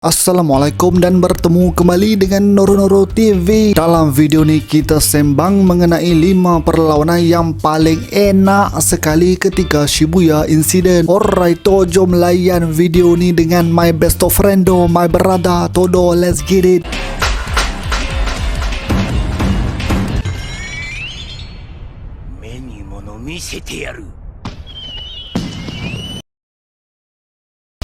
Assalamualaikum dan bertemu kembali dengan Noro TV. Dalam video ni kita sembang mengenai 5 perlawanan yang paling enak sekali ketika Shibuya Incident. Alright, jom layan video ni dengan my best of friendo, my brother Todo. Let's get it.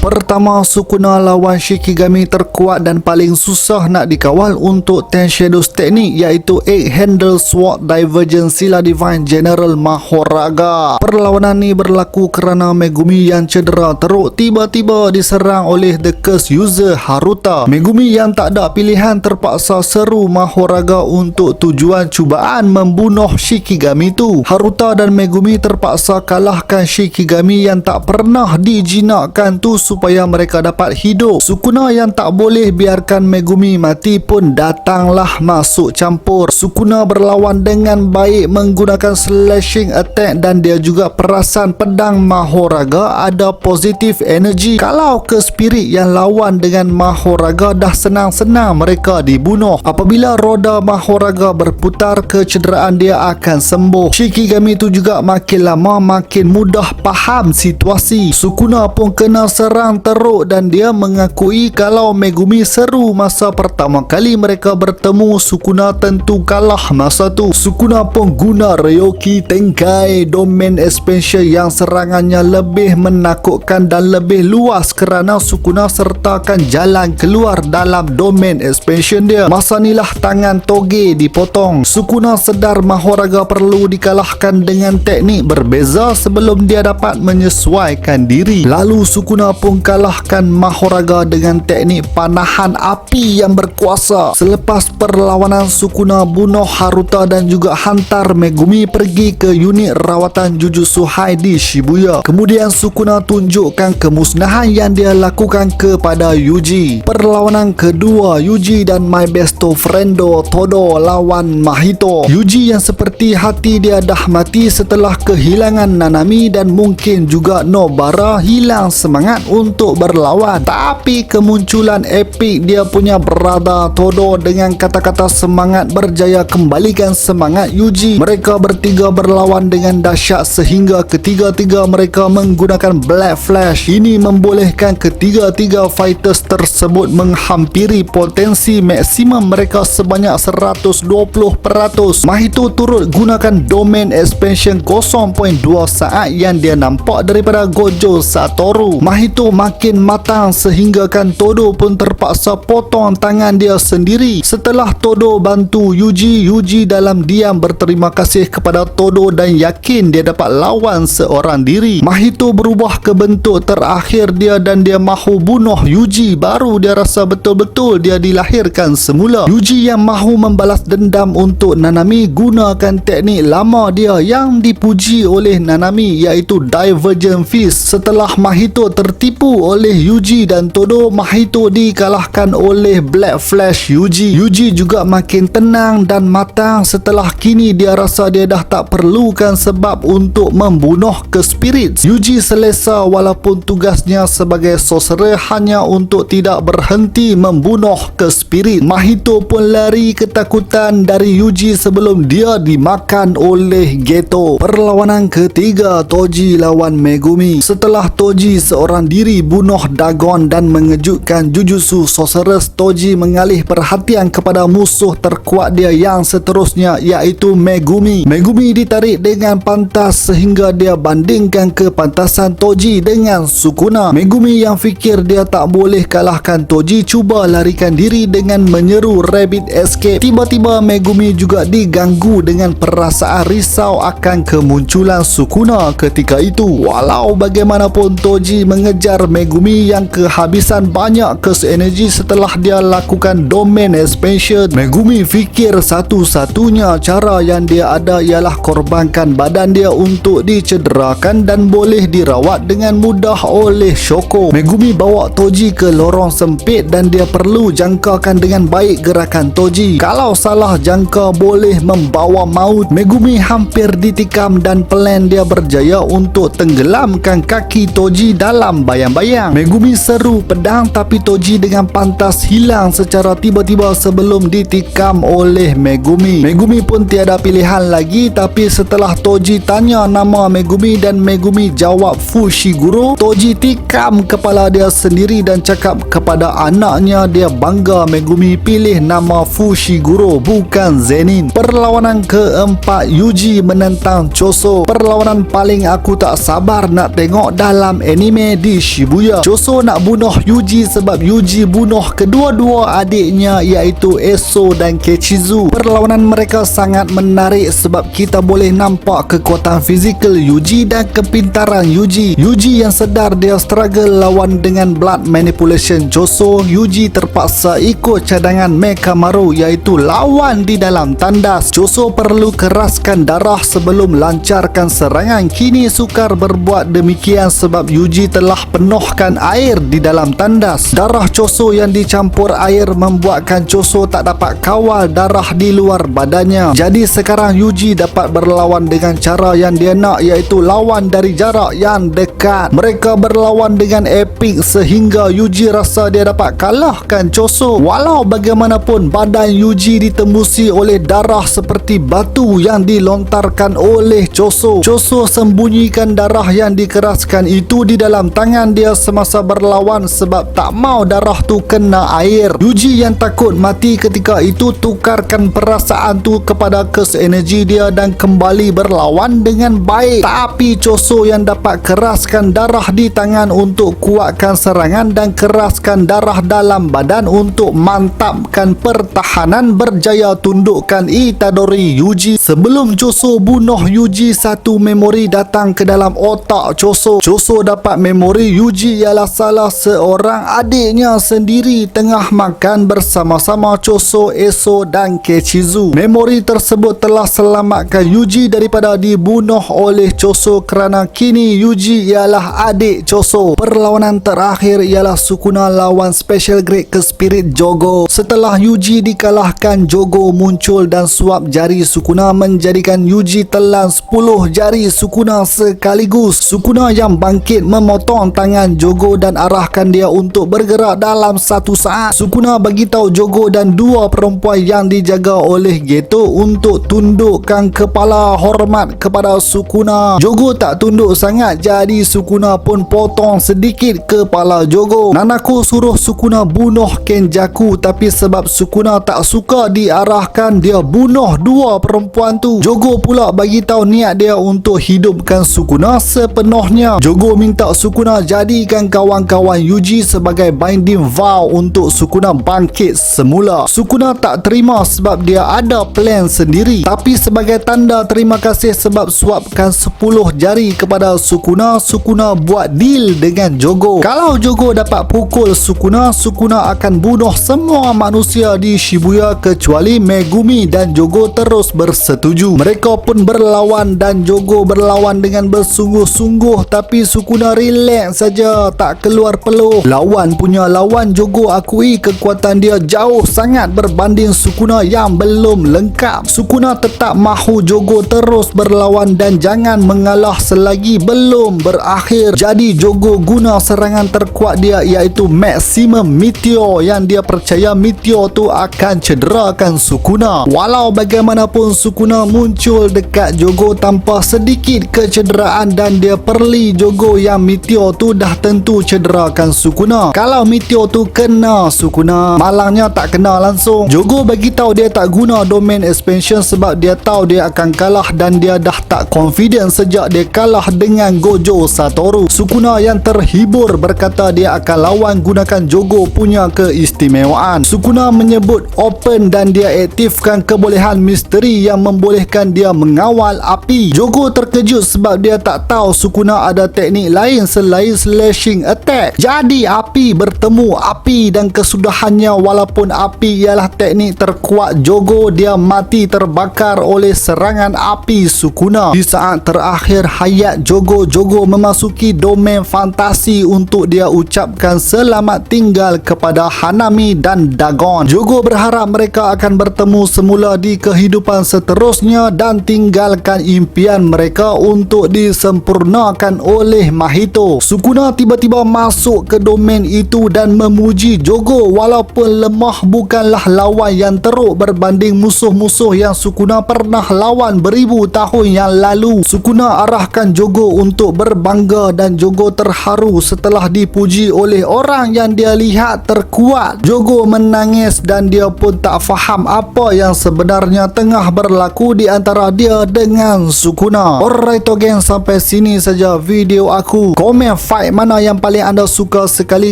Pertama, Sukuna lawan Shikigami terkuat dan paling susah nak dikawal untuk Ten Shadows teknik, iaitu Egg Handle Sword Divergent Sila Divine General Mahoraga. Perlawanan ni berlaku kerana Megumi yang cedera teruk tiba-tiba diserang oleh The Curse user Haruta. Megumi yang tak ada pilihan terpaksa seru Mahoraga untuk tujuan cubaan membunuh Shikigami tu. Haruta dan Megumi terpaksa kalahkan Shikigami yang tak pernah dijinakkan tu supaya mereka dapat hidup. Sukuna yang tak boleh biarkan Megumi mati pun datanglah masuk campur. Sukuna berlawan dengan baik menggunakan slashing attack dan dia juga perasan pedang Mahoraga ada positif energy. Kalau ke spirit yang lawan dengan Mahoraga dah senang-senang mereka dibunuh. Apabila roda Mahoraga berputar, kecederaan dia akan sembuh. Shikigami tu juga makin lama makin mudah faham situasi. Sukuna pun kena serang teruk dan dia mengakui kalau Megumi seru masa pertama kali mereka bertemu. Sukuna tentu kalah masa tu. Sukuna pun guna Ryoki Tenkai Domain Expansion yang serangannya lebih menakutkan dan lebih luas kerana Sukuna sertakan jalan keluar dalam Domain Expansion dia. Masa inilah tangan Toge dipotong. Sukuna sedar Mahoraga perlu dikalahkan dengan teknik berbeza sebelum dia dapat menyesuaikan diri. Lalu Sukuna pun kalahkan Mahoraga dengan teknik panahan api yang berkuasa. Selepas perlawanan, Sukuna bunuh Haruta dan juga hantar Megumi pergi ke unit rawatan Jujutsu High di Shibuya. Kemudian Sukuna tunjukkan kemusnahan yang dia lakukan kepada Yuji. Perlawanan kedua, Yuji dan my besto friendo Todo lawan Mahito. Yuji yang seperti hati dia dah mati setelah kehilangan Nanami dan mungkin juga Nobara hilang semangat untuk berlawan, tapi kemunculan epik dia punya brother Todo dengan kata-kata semangat berjaya kembalikan semangat Yuji. Mereka bertiga berlawan dengan dahsyat sehingga ketiga-tiga mereka menggunakan Black Flash. Ini membolehkan ketiga-tiga fighters tersebut menghampiri potensi maksimum mereka sebanyak 120%. Mahito turut gunakan Domain Expansion 0.2 saat yang dia nampak daripada Gojo Satoru. Mahito makin matang sehinggakan Todo pun terpaksa potong tangan dia sendiri. Setelah Todo bantu Yuji dalam diam berterima kasih kepada Todo dan yakin dia dapat lawan seorang diri. Mahito berubah ke bentuk terakhir dia dan dia mahu bunuh Yuji. Baru dia rasa betul-betul dia dilahirkan semula. Yuji yang mahu membalas dendam untuk Nanami gunakan teknik lama dia yang dipuji oleh Nanami, iaitu Divergent Fist. Setelah Mahito tertipu oleh Yuji dan Todo, Mahito dikalahkan oleh Black Flash Yuji. Yuji juga makin tenang dan matang setelah kini dia rasa dia dah tak perlukan sebab untuk membunuh ke spirit. Yuji selesa walaupun tugasnya sebagai sorcerer hanya untuk tidak berhenti membunuh ke spirit. Mahito pun lari ketakutan dari Yuji sebelum dia dimakan oleh Geto. Perlawanan ketiga, Toji lawan Megumi. Setelah Toji seorang diri bunuh Dagon dan mengejutkan Jujutsu Sorcerers, Toji mengalih perhatian kepada musuh terkuat dia yang seterusnya, iaitu Megumi. Megumi ditarik dengan pantas sehingga dia bandingkan kepantasan Toji dengan Sukuna. Megumi yang fikir dia tak boleh kalahkan Toji cuba larikan diri dengan menyeru Rabbit Escape. Tiba-tiba Megumi juga diganggu dengan perasaan risau akan kemunculan Sukuna ketika itu. Walau bagaimanapun Toji mengejar Megumi yang kehabisan banyak curse energy setelah dia lakukan Domain Expansion. Megumi fikir satu-satunya cara yang dia ada ialah korbankan badan dia untuk dicederakan dan boleh dirawat dengan mudah oleh Shoko. Megumi bawa Toji ke lorong sempit dan dia perlu jangkakan dengan baik gerakan Toji. Kalau salah jangka boleh membawa maut. Megumi hampir ditikam dan plan dia berjaya untuk tenggelamkan kaki Toji dalam bayangan bayang-bayang. Megumi seru pedang tapi Toji dengan pantas hilang secara tiba-tiba sebelum ditikam oleh Megumi. Megumi pun tiada pilihan lagi, tapi setelah Toji tanya nama Megumi dan Megumi jawab Fushiguro, Toji tikam kepala dia sendiri dan cakap kepada anaknya dia bangga Megumi pilih nama Fushiguro bukan Zenin. Perlawanan keempat, Yuji menentang Choso. Perlawanan paling aku tak sabar nak tengok dalam anime di Shibuya. Choso nak bunuh Yuji sebab Yuji bunuh kedua-dua adiknya iaitu Eso dan Kechizu. Perlawanan mereka sangat menarik sebab kita boleh nampak kekuatan fizikal Yuji dan kepintaran Yuji. Yuji yang sedar dia struggle lawan dengan blood manipulation Choso. Yuji terpaksa ikut cadangan Mekamaru iaitu lawan di dalam tandas. Choso perlu keraskan darah sebelum lancarkan serangan. Kini sukar berbuat demikian sebab Yuji telah penuhkan air di dalam tandas. Darah Choso yang dicampur air membuatkan Choso tak dapat kawal darah di luar badannya. Jadi sekarang Yuji dapat berlawan dengan cara yang dia nak iaitu lawan dari jarak yang dekat. Mereka berlawan dengan epik sehingga Yuji rasa dia dapat kalahkan Choso. Walau bagaimanapun badan Yuji ditembusi oleh darah seperti batu yang dilontarkan oleh Choso. Choso sembunyikan darah yang dikeraskan itu di dalam tangan dia semasa berlawan sebab tak mau darah tu kena air. Yuji yang takut mati ketika itu tukarkan perasaan tu kepada curse energy dia dan kembali berlawan dengan baik. Tapi Choso yang dapat keraskan darah di tangan untuk kuatkan serangan dan keraskan darah dalam badan untuk mantapkan pertahanan berjaya tundukkan Itadori Yuji. Sebelum Choso bunuh Yuji, satu memori datang ke dalam otak Choso. Choso dapat memori Yuji ialah salah seorang adiknya sendiri tengah makan bersama-sama Choso, Eso dan Kechizu. Memori tersebut telah selamatkan Yuji daripada dibunuh oleh Choso kerana kini Yuji ialah adik Choso. Perlawanan terakhir ialah Sukuna lawan Special Grade ke Spirit Jogo. Setelah Yuji dikalahkan, Jogo muncul dan suap jari Sukuna menjadikan Yuji telan 10 jari Sukuna sekaligus. Sukuna yang bangkit memotong tangan Jogo dan arahkan dia untuk bergerak dalam satu saat. Sukuna bagitahu Jogo dan dua perempuan yang dijaga oleh Geto untuk tundukkan kepala hormat kepada Sukuna. Jogo tak tunduk sangat, jadi Sukuna pun potong sedikit kepala Jogo. Nanako suruh Sukuna bunuh Kenjaku, tapi sebab Sukuna tak suka diarahkan, dia bunuh dua perempuan tu. Jogo pula bagi tahu niat dia untuk hidupkan Sukuna sepenuhnya. Jogo minta Sukuna jadikan kawan-kawan Yuji sebagai binding vow untuk Sukuna bangkit semula. Sukuna tak terima sebab dia ada plan sendiri, tapi sebagai tanda terima kasih sebab suapkan 10 jari kepada Sukuna, Sukuna buat deal dengan Jogo. Kalau Jogo dapat pukul Sukuna, Sukuna akan bunuh semua manusia di Shibuya kecuali Megumi, dan Jogo terus bersetuju. Mereka pun berlawan dan Jogo berlawan dengan bersungguh-sungguh, tapi Sukuna relax saja, tak keluar peluh. Lawan punya lawan, Jogo akui kekuatan dia jauh sangat berbanding Sukuna yang belum lengkap. Sukuna tetap mahu Jogo terus berlawan dan jangan mengalah selagi belum berakhir. Jadi Jogo guna serangan terkuat dia iaitu Maximum Meteor yang dia percaya Meteor tu akan cederakan Sukuna. Walau bagaimanapun Sukuna muncul dekat Jogo tanpa sedikit kecederaan dan dia perli Jogo yang Meteor tu dah tentu cederakan Sukuna. Kalau Meteor tu kena Sukuna, malangnya tak kena langsung. Jogo bagi tahu dia tak guna domain expansion sebab dia tahu dia akan kalah dan dia dah tak confident sejak dia kalah dengan Gojo Satoru. Sukuna yang terhibur berkata dia akan lawan gunakan Jogo punya keistimewaan. Sukuna menyebut open dan dia aktifkan kebolehan misteri yang membolehkan dia mengawal api. Jogo terkejut sebab dia tak tahu Sukuna ada teknik lain selain slashing attack. Jadi api bertemu api dan kesudahannya, walaupun api ialah teknik terkuat Jogo, dia mati terbakar oleh serangan api Sukuna. Di saat terakhir hayat Jogo, Jogo memasuki domain fantasi untuk dia ucapkan selamat tinggal kepada Hanami dan Dagon. Jogo berharap mereka akan bertemu semula di kehidupan seterusnya dan tinggalkan impian mereka untuk disempurnakan oleh Mahito. Sukuna Sukuna tiba-tiba masuk ke domain itu dan memuji Jogo walaupun lemah bukanlah lawan yang teruk berbanding musuh-musuh yang Sukuna pernah lawan beribu tahun yang lalu. Sukuna arahkan Jogo untuk berbangga dan Jogo terharu setelah dipuji oleh orang yang dia lihat terkuat. Jogo menangis dan dia pun tak faham apa yang sebenarnya tengah berlaku di antara dia dengan Sukuna. Alright geng, sampai sini saja video aku. Komen fight mana yang paling anda suka sekali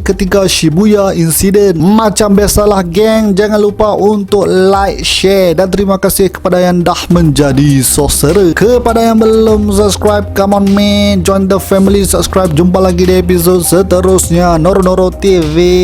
ketika Shibuya Incident. Macam biasalah geng, jangan lupa untuk like, share dan terima kasih kepada yang dah menjadi saudara. Kepada yang belum subscribe, come on man, join the family, subscribe. Jumpa lagi di episod seterusnya Noro Noro TV.